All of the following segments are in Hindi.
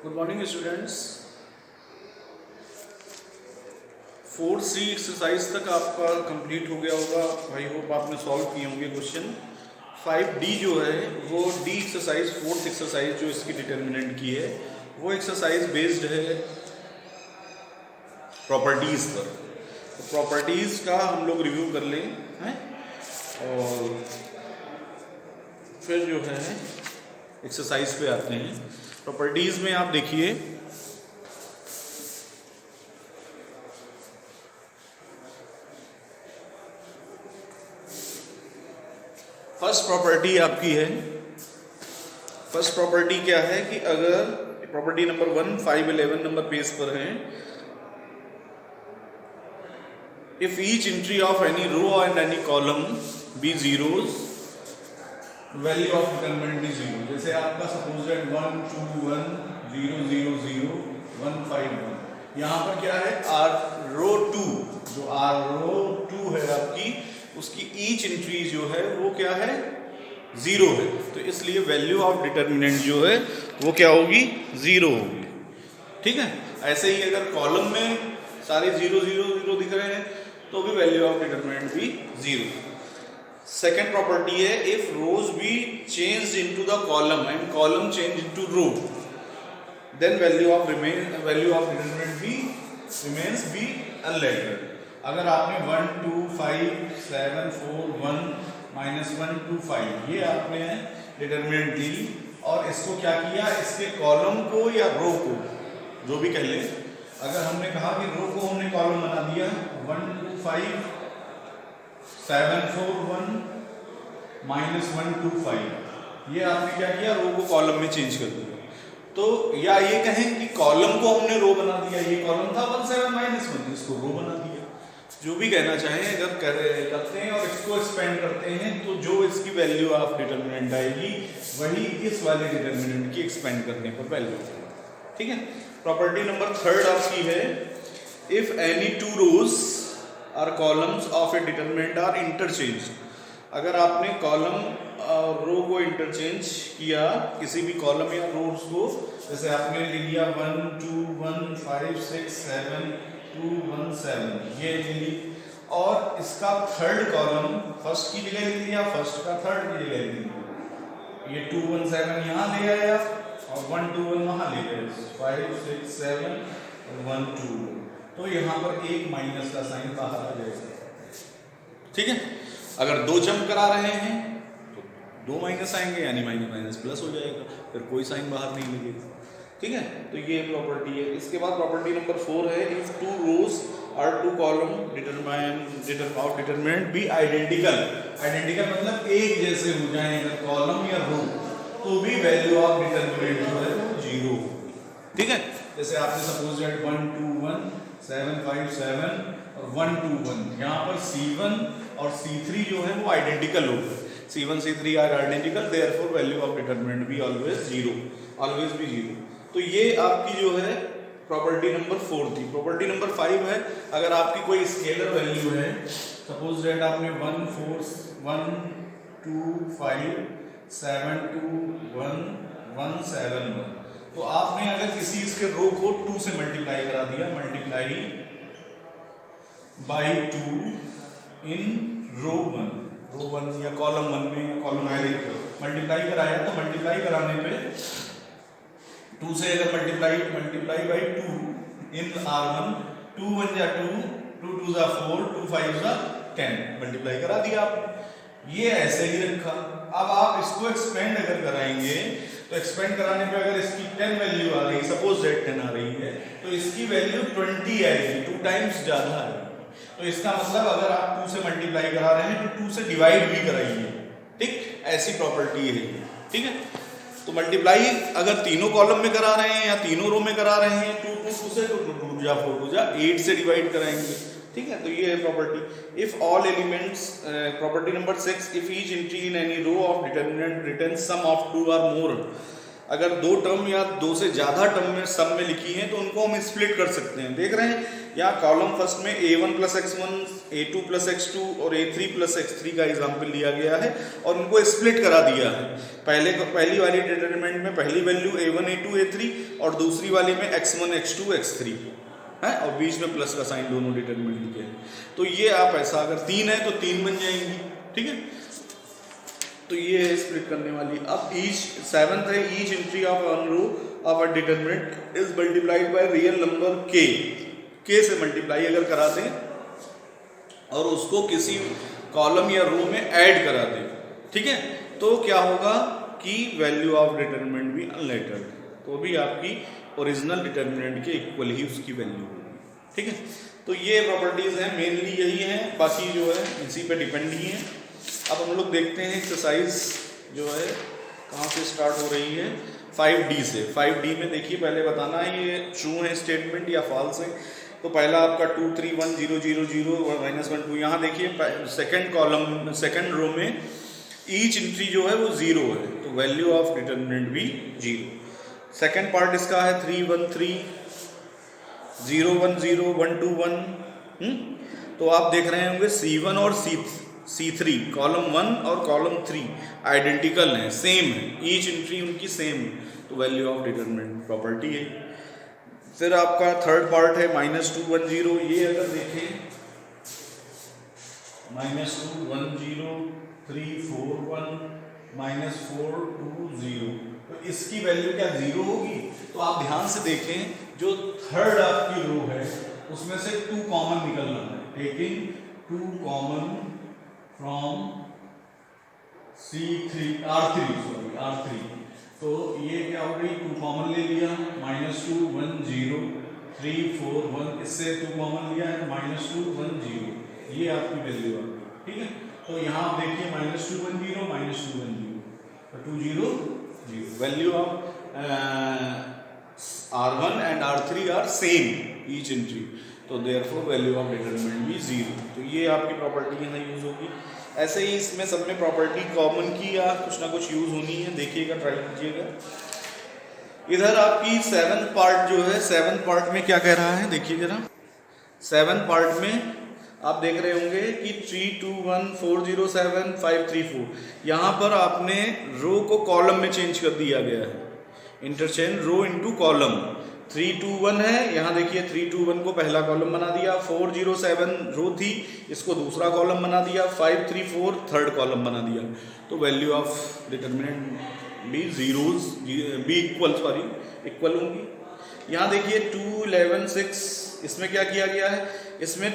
Good morning students. 4C exercise तक आपका कंप्लीट हो गया होगा। आई होप आपने सॉल्व किए होंगे क्वेश्चन। 5D जो है वो डी एक्सरसाइज, फोर्थ एक्सरसाइज जो इसकी डिटर्मिनेंट की है, वो एक्सरसाइज बेस्ड है प्रॉपर्टीज़ पर। तो प्रॉपर्टीज़ का हम लोग रिव्यू कर लें हैं और फिर जो है एक्सरसाइज पे आते हैं। प्रॉपर्टीज़ में आप देखिए, फर्स्ट प्रॉपर्टी आपकी है। फर्स्ट प्रॉपर्टी क्या है कि अगर प्रॉपर्टी नंबर 1 5 11 नंबर पेज पर है, if each entry of any row and any column be zeros, value of determinant be zero. जैसे आपका सपोज दैट 1 2 1 0 0 0 1 5 1, यहाँ पर क्या है आर रो 2, जो आर रो 2 है आपकी, उसकी ईच एंट्री जो है वो क्या है, जीरो है। तो इसलिए वैल्यू ऑफ डिटरमिनेंट जो है वो क्या होगी, जीरो होगी। ठीक है। ऐसे ही अगर कॉलम में सारे 0 0 0 दिख रहे हैं तो भी वैल्यू ऑफ डिटरमिनेंट भी जीरो। सेकेंड प्रॉपर्टी है, if rows be changed into the column and column change into row, then value of determinant be remains be unaltered. अगर आपने 1 2 5 7 4 1 -1 2 5 ये आपने डिटरमिनेंट ली और इसको क्या किया, इसके कॉलम को या रो को जो भी कह ले, अगर हमने कहा कि रो को हमने कॉलम बना दिया 1 2 5 7 4 1 -1 2 5, ये आपने क्या किया, रो को कॉलम में चेंज कर दिया। तो या ये कहें कि कॉलम को हमने रो बना दिया, ये कॉलम था 1 7 -1, इसको रो बना दिया। जो भी कहना चाहें, अगर करते हैं और इसको एक्सपेंड करते हैं तो जो इसकी वैल्यू ऑफ डिटरमिनेंट आएगी वही इस वाले डिटरमिनेंट की एक्सपेंड करने पर वैल्यू आएगी। ठीक है। प्रॉपर्टी नंबर थर्ड आपकी है, if any two rows or columns of a determinant are interchange. अगर आपने कॉलम और रो को इंटरचेंज किया, किसी भी कॉलम या रोज को, जैसे आपने ले लिया 1 2 1 5 6 7 2 1 7 ये ले ली, और इसका थर्ड कॉलम फर्स्ट की जगह ले लिया, फर्स्ट का थर्ड की जगह ले लिया, ये 2 1 7 यहाँ ले आया और 1 2 1 वहाँ ले गए, 5 6 7 1 2, तो यहाँ पर एक माइनस का साइन बाहर आ जाएगा। ठीक है। अगर दो जंप करा रहे हैं तो दो माइनस आएंगे, यानी माइनस माइनस प्लस हो जाएगा, फिर कोई साइन बाहर नहीं लगेगा। ठीक है। तो ये प्रॉपर्टी है। इसके बाद प्रॉपर्टी नंबर 4 है, इफ टू रोज और two column determinant be identical. Identical मतलब एक जैसे हो जाए अगर कॉलम या रो, तो भी वैल्यू ऑफ डिटरमिनेंट जो है वो जीरो होगी। ठीक है। जैसे आपने सपोज दैट 1 2 1 7 5 7 और 1 2 1, यहाँ पर C1 और C3 जो है वो आइडेंटिकल हो गए, C1 C3 are identical, therefore value of determinant भी ऑलवेज जीरो, ऑलवेज भी जीरो। तो ये आपकी जो है प्रॉपर्टी नंबर 4 थी। प्रॉपर्टी नंबर 5 है, अगर आपकी कोई स्केलर वैल्यू है, सपोज दैट आपने 1 4 1 2 5 7 2 1 1 7 1, तो आपने अगर किसी इसके रो को 2 से मल्टीप्लाई करा दिया, मल्टीप्लाई बाई 2 इन रो 1 या कॉलम 1 में या कॉलम मल्टीप्लाई कराया, तो मल्टीप्लाई कराने पे 2 से अगर मल्टीप्लाई बाई 2 इन R1, 2 1 जा 2 2 2 जा 4 2 5 जा 10, मल्टीप्लाई करा दिया आपने। ये ऐसे ही रखा। अब आप इसको एक्सपेंड अगर कराएंगे तो एक्सपेंड कराने पे अगर इसकी 10 वैल्यू आ रही, सपोज दैट 10 आ रही है, तो इसकी वैल्यू 20 आएगी, 2 टाइम्स ज्यादा आएगी। तो इसका मतलब अगर आप 2 से मल्टीप्लाई करा रहे हैं तो 2 से डिवाइड भी कराइए। ठीक, ऐसी प्रॉपर्टी है। ठीक है। तो मल्टीप्लाई अगर तीनों कॉलम में करा रहे हैं या तीनों रो में करा रहे हैं, 2 2 से, तो 2 2 जा 4 2 जा 8 से डिवाइड कराएंगे। ठीक है। तो ये है property. If all elements, property number 6, if each entry in any row of determinant return sum of 2 और मोर, अगर 2 टर्म या 2 से ज़्यादा टर्म में सम में लिखी हैं तो उनको हम स्प्लिट कर सकते हैं। देख रहे हैं यहाँ कॉलम फर्स्ट में a1 + x1, a2 + x2 और a3 + x3 का एग्जाम्पल लिया गया है और उनको स्प्लिट करा दिया है। पहली वाली डिटरमिनेंट में पहली वैल्यू a1 a2 a3 और दूसरी वाली में x1 x2 x3 है और बीच में प्लस का साइन दोनों डिटरमिनेंट के हैं। तो ये आप ऐसा अगर 3 है तो 3 बन जाएंगी, ठीक है। तो ये है स्प्लिट करने वाली। अब सेवंथ है each entry of one row of a determinant is multiplied by real number के से मल्टीप्लाई अगर करा दें और उसको किसी कॉलम या रो में ऐड करा दें, ठीक है, तो क्या होगा कि वैल्यू ऑफ डिटरमिनेंट भी अनलेटर्ड, तो भी आपकी ओरिजिनल डिटरमिनेंट के इक्वल ही उसकी वैल्यू होगी, ठीक है। तो ये प्रॉपर्टीज हैं, मेनली यही हैं, बाकी जो है इसी पे डिपेंड ही है। अब हम लोग देखते हैं एक्सरसाइज जो है कहाँ से स्टार्ट हो रही है, 5D से। 5D में देखिए पहले बताना है ये ट्रू है स्टेटमेंट या फॉल्स है। तो पहला आपका 2 3 1 0 0 0 -1 2। यहाँ देखिए सेकंड कॉलम सेकंड रो में ईच एंट्री जो है वो 0 है, तो वैल्यू ऑफ डिटरमिनेंट भी 0। सेकंड पार्ट इसका है 3 1 3 0 1 0 1 2 1। तो आप देख रहे होंगे C1 और C3 कॉलम 1 और कॉलम 3 आइडेंटिकल हैं, सेम है, ईच एंट्री उनकी सेम है, तो वैल्यू ऑफ डिटरमिनेंट प्रॉपर्टी है। फिर आपका थर्ड पार्ट है -2 1 0। ये अगर देखें -2 1 0 3 4 1 -4 2 0, तो इसकी वैल्यू क्या 0 होगी? तो आप ध्यान से देखें जो थर्ड आपकी रो है उसमें से 2 कॉमन निकलना है, टेकिंग 2 कॉमन फ्रॉम R3। तो ये क्या हो गई, 2 कॉमन ले लिया, -2 1 0 3 4 1, इससे 2 कॉमन लिया है, -2 1 0, ये आपकी वैल्यू आ गई, ठीक है। तो यहाँ आप देखिए -2 1 0 -2 1 0, तो 2 0 0, value of R1 and R3 are same each entry, तो देयरफॉर वैल्यू ऑफ डिटरमिनेंट भी 0। तो ये आपकी प्रॉपर्टी यहाँ यूज होगी। ऐसे ही इसमें सब में प्रॉपर्टी कॉमन की या कुछ ना कुछ यूज होनी है, देखिएगा, ट्राई कीजिएगा। इधर आपकी 7th पार्ट जो है, 7th पार्ट में क्या कह रहा है देखिए जरा। 7th पार्ट में आप देख रहे होंगे कि 3 2 1 4 0 7 5 3 4, यहाँ पर आपने रो को कॉलम में चेंज कर दिया गया है, इंटरचेंज रो इनटू कॉलम। 3 2 1 है, यहाँ देखिए 3 2 1 को पहला कॉलम बना दिया, 4 0 7 रो थी, इसको दूसरा कॉलम बना दिया, 5 3 4 थर्ड कॉलम बना दिया, तो वैल्यू ऑफ डिटरमिनेंट भी इक्वल होंगी। यहाँ देखिए 2 11 6, इसमें क्या किया गया है, इसमें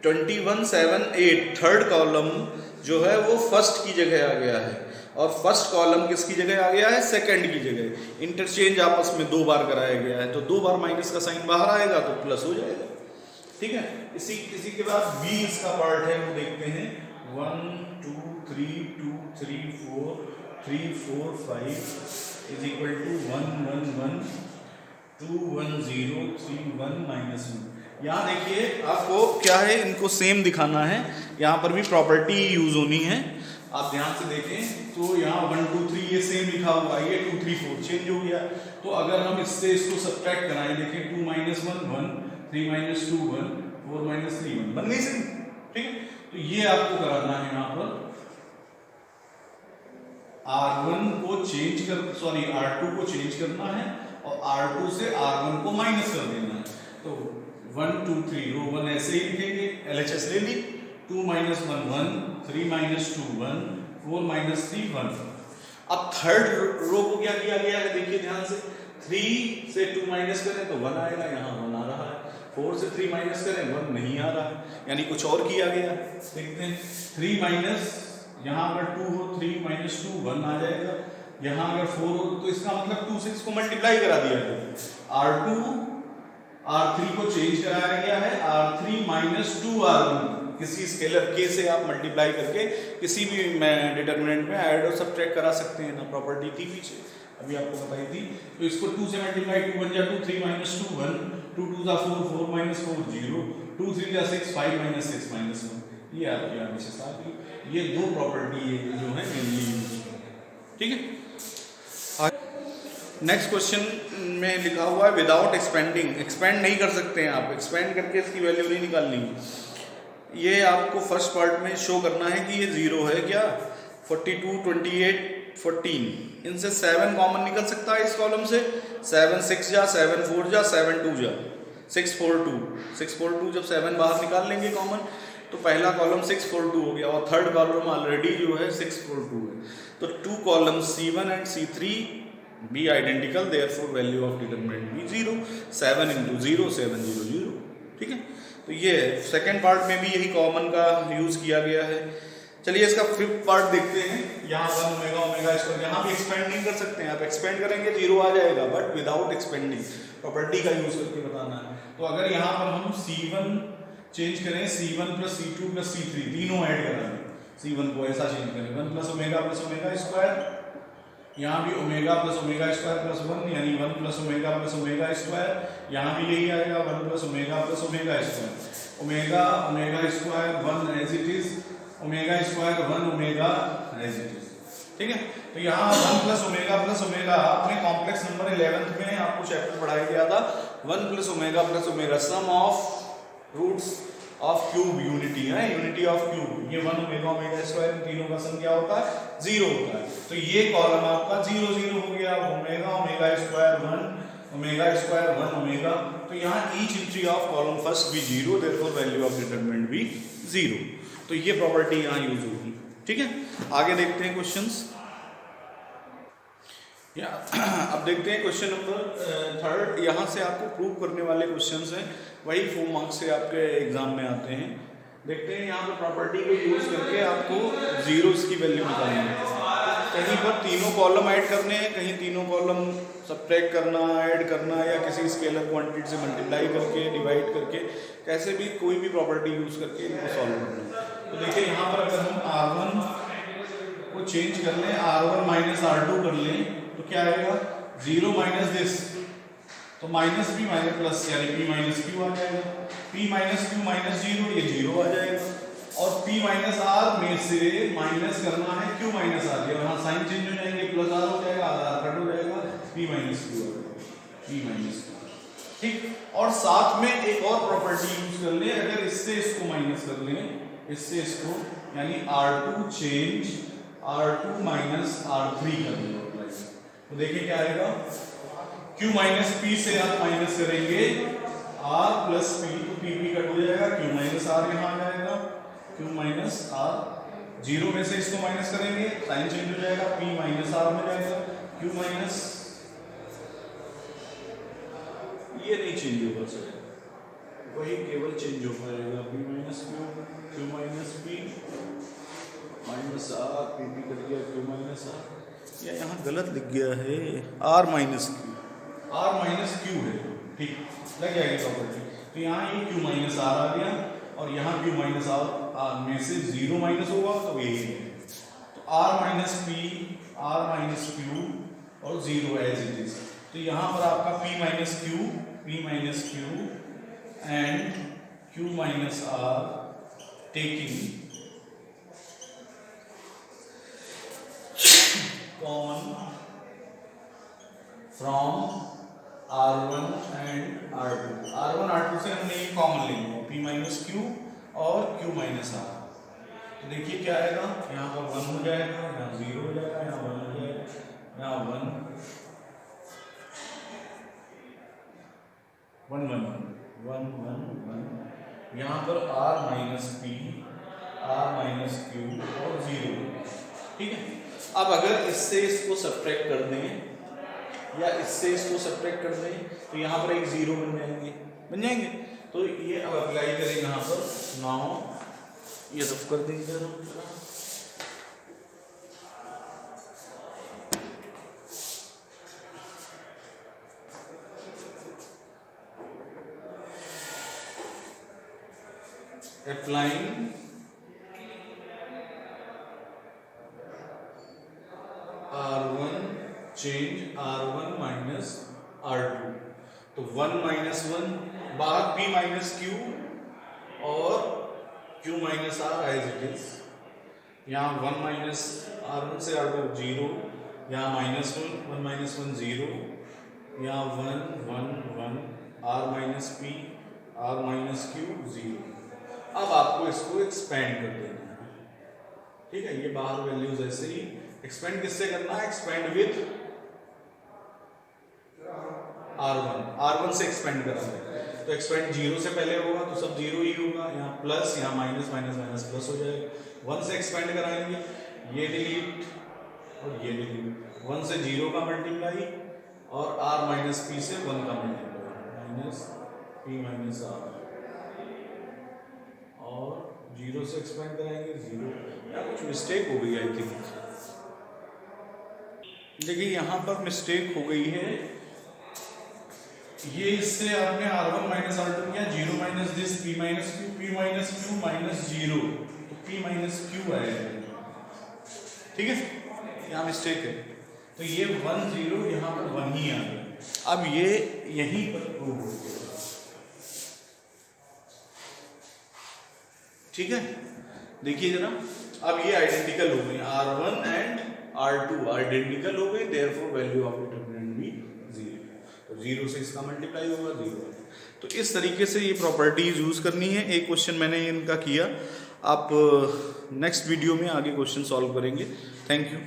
21 7 8 थर्ड कॉलम जो है वो फर्स्ट की जगह आ गया है और फर्स्ट कॉलम किसकी जगह आ गया है, सेकंड की जगह। इंटरचेंज आपस में 2 बार कराया गया है, तो 2 बार माइनस का साइन बाहर आएगा तो प्लस हो जाएगा, ठीक है। इसी के बाद बी इसका पार्ट है, वो देखते हैं 1 2 3 2 3 4 3 4 5 इज इक्वल टू 1 1 1 2 1 0 3 1 -1। यहाँ देखिए आपको क्या है, इनको सेम दिखाना है, यहाँ पर भी प्रॉपर्टी यूज होनी है। आप ध्यान से देखें तो यहाँ 1 2 3 ये सेम लिखा हुआ है, ये 2 3 4 चेंज हो गया। तो अगर हम इससे इसको सब्ट्रैक्ट कराएं, देखें 2 -1 1 3 -2 1 4 -3 1, बन गई सेम, ठीक है। तो ये आपको कराना है, यहाँ पर R1 को चेंज कर, सॉरी R2 को चेंज करना है और R2 से R1 को माइनस कर देना है। तो 1 2 3 रो 1 ऐसे ही लिखेंगे, LHS ले ली, 2 -1 1 3 -2 1 4 -3 1। अब थर्ड रो को क्या किया गया है, देखिए ध्यान से, 3 से 2 माइनस करें तो 1 आएगा, यहाँ 1 आ रहा है, 4 से 3 माइनस करें 1 नहीं आ रहा है, यानी कुछ और किया गया। देखते हैं 3 माइनस, यहाँ अगर 2 हो 3 -2 1 आ जाएगा, यहाँ अगर 4 हो तो इसका मतलब 2 से इसको मल्टीप्लाई करा दिया गया। R2 R3 को चेंज कराया गया है, R3 -2 R1 किसी स्केलर k से आप मल्टीप्लाई करके किसी भी डिटरमिनेंट में ऐड और सब्ट्रैक्ट करा सकते हैं ना, प्रॉपर्टी थी पीछे अभी आपको बताई थी। तो इसको 2 से मल्टीप्लाई, 2 1 जा 2 3 -2 1 2 2 जा 4 4 -4 0 2 3 जा 6 5 -6 -1, ये आपकी आंसर आ गई। ये 2 प्रॉपर्टी जो है मेनली, ठीक है। नेक्स्ट क्वेश्चन में लिखा हुआ है विदाउट एक्सपेंडिंग, एक्सपेंड नहीं कर सकते हैं आप, एक्सपेंड करके इसकी वैल्यू नहीं निकालनी। ये आपको फर्स्ट पार्ट में शो करना है कि ये जीरो है क्या, 42, 28, 14, इनसे 7 कॉमन निकल सकता है इस कॉलम से, 7 6 जा, 7 4 जा, 7 2 जा, 6 4 2, 6 4 2 जब 7 बाहर निकाल लेंगे कॉमन तो पहला कॉलम 6 4 2 हो गया और थर्ड कॉलम ऑलरेडी जो है 6 4 2 है। तो 2 column C1 and C3 be identical, therefore value of determinant be 0, 7 × 0 7 0 0। ठीक है, तो ये सेकेंड पार्ट में भी यही कॉमन का यूज किया गया है। चलिए इसका फिफ्थ पार्ट देखते हैं। यहाँ 1 ओमेगा ओमेगा स्क्वायर, यहाँ भी एक्सपेंड नहीं कर सकते हैं आप, एक्सपेंड करेंगे 0 आ जाएगा, बट विदाउट एक्सपेंडिंग, प्रॉपर्टी का यूज करके बताना है। तो अगर यहाँ पर हम C1 चेंज करें, C1 + C2 + C3 तीनों ऐड कराएंगे, C1 को ऐसा चेंज करें 1 + ओमेगा स्क्वायर, यहाँ भी ओमेगा + ओमेगा स्क्वायर + 1 यानी 1 + ओमेगा + ओमेगा स्क्वायर, यहाँ भी यही आएगा 1 + omega + omega square, omega omega square 1 as it is, omega square 1 omega as it is. ठीक है, तो यहाँ 1 + ओमेगा + ओमेगा अपने कॉम्प्लेक्स नंबर 11th में आपको चैप्टर पढ़ाया गया था, 1 + omega + omega sum of roots of cube unity है, यूनिटी ऑफ क्यूब, ये 1 ओमेगा ओमेगा स्क्वायर इन तीनों का सम क्या होता है 0 होता है। तो ये कॉलम आपका 0 0 हो गया, omega omega square 1 omega square 1 omega, तो यहाँ each entry of column first भी 0, देयरफॉर वैल्यू ऑफ डिटरमिनेंट भी 0। तो ये प्रॉपर्टी यहाँ यूज होगी। ठीक है, आगे देखते हैं क्वेश्चंस। अब देखते हैं क्वेश्चन नंबर 3। यहाँ से आपको प्रूव करने वाले क्वेश्चंस हैं, वही 4 मार्क्स से आपके एग्जाम में आते हैं। देखते हैं यहाँ पर प्रॉपर्टी को यूज करके आपको जीरोस की वैल्यू निकालनी है। कहीं पर तीनों कॉलम ऐड करने हैं, कहीं तीनों कॉलम सब्ट्रैक्ट करना, ऐड करना, या किसी स्केलर क्वांटिटी से मल्टीप्लाई करके, डिवाइड करके, कैसे भी कोई भी प्रॉपर्टी यूज करके इनको सॉल्व करना है। तो देखिए यहाँ पर अगर हम R1 को चेंज कर लें, R1 - R2 कर लें, तो क्या आएगा 0 माइनस दिस, तो माइनस p माइनस प्लस यानी p माइनस q आ जाएगा, p माइनस q माइनस 0 ये 0 आ जाएगा, और p माइनस r में से माइनस करना है q माइनस r, यहाँ साइन चेंज हो जाएंगे, प्लस r हो जाएगा, r कट हो जाएगा, p माइनस q आ जाएगा, p माइनस q। ठीक, और साथ में एक और प्रॉपर्टी यूज कर ले, अगर इससे इसको माइनस कर लें, इससे इसको, यानी R2 change R2 minus R3 कर लें, तो देखिए क्या आएगा, Q माइनस P से आप माइनस करेंगे R प्लस P, तो P कट हो जाएगा, Q माइनस R यहाँ आ जाएगा, Q माइनस R, 0 में से इसको माइनस करेंगे, साइन चेंज हो जाएगा, P माइनस R में जाएगा, Q माइनस, ये नहीं चेंज होगा सर, वही केवल चेंज हो पाएगा, P minus Q, Q minus P minus R, P cut गया, Q माइनस R, या यहाँ गलत लिख गया है, R minus Q, R minus Q है, ठीक लग जाएगी प्रॉपर्टी। तो यहाँ ये Q माइनस R आ गया, और यहाँ Q माइनस R में से 0 माइनस होगा, तो यही है, तो R minus P, R minus Q और 0 एज इट इज। तो यहाँ पर आपका P minus Q and Q minus R taking common from R1 and R2, R1 R2 से हमने ये कॉमन ले लिया, P माइनस Q और Q माइनस R। तो देखिए क्या आएगा, यहाँ पर 1 हो जाएगा, यहाँ 0 हो जाएगा, यहाँ 1 हो जाएगा, यहाँ 1 1 1 1 1 1, यहाँ पर R minus P, R minus Q और 0। ठीक है, अब अगर इससे इसको सब्ट्रैक्ट कर दें या इससे इसको सब्ट्रैक्ट कर दें, तो यहाँ पर एक 0 बन जाएंगे। तो ये अब अप्लाई करें यहाँ पर, नाउ ये रफ कर देंगे हम, applying R1 change R1 minus R2, तो 1 minus 1 बाद P minus Q और Q minus R as it is, यहाँ 1 minus R1 से R2 0, यहाँ -1 -1 0, यहाँ 1 1 1, r minus P r minus Q 0। अब आपको इसको एक्सपेंड कर देना है, ठीक है। ये बाहर वैल्यूज ऐसे ही एक्सपेंड किससे करना है, एक्सपेंड विद r1 से एक्सपेंड कराना है। तो एक्सपेंड 0 से पहले होगा तो सब 0 ही होगा, यहाँ प्लस, यहाँ माइनस माइनस माइनस प्लस हो जाएगा। 1 से एक्सपेंड कराएंगे, ये डिलीट और ये डिलीट, 1 से 0 का मल्टीप्लाई और r माइनस पी से 1 का multiply, minus P minus r, और 0 से एक्सपेंड कराएंगे 0। या कुछ मिस्टेक हो गई आई थिंक, देखिए यहाँ पर मिस्टेक हो गई है। ये इससे आपने r1 माइनस r2 किया, 0 minus this p minus Q, p minus Q minus 0, तो p माइनस क्यू आएगा, ठीक है। यहाँ मिस्टेक है, तो ये 1 0 यहाँ पर 1 ही आ गया। अब ये यहीं पर प्रूव हो गया, ठीक है। देखिए जरा, अब ये आइडेंटिकल हो गए, r1 एंड r2 आइडेंटिकल हो गए, देयरफॉर वैल्यू ऑफ डिटरमिनेंट भी 0, तो 0 से इसका मल्टीप्लाई होगा 0। तो इस तरीके से ये प्रॉपर्टीज यूज करनी है। एक क्वेश्चन मैंने इनका किया, आप नेक्स्ट वीडियो में आगे क्वेश्चन सॉल्व करेंगे। Thank you.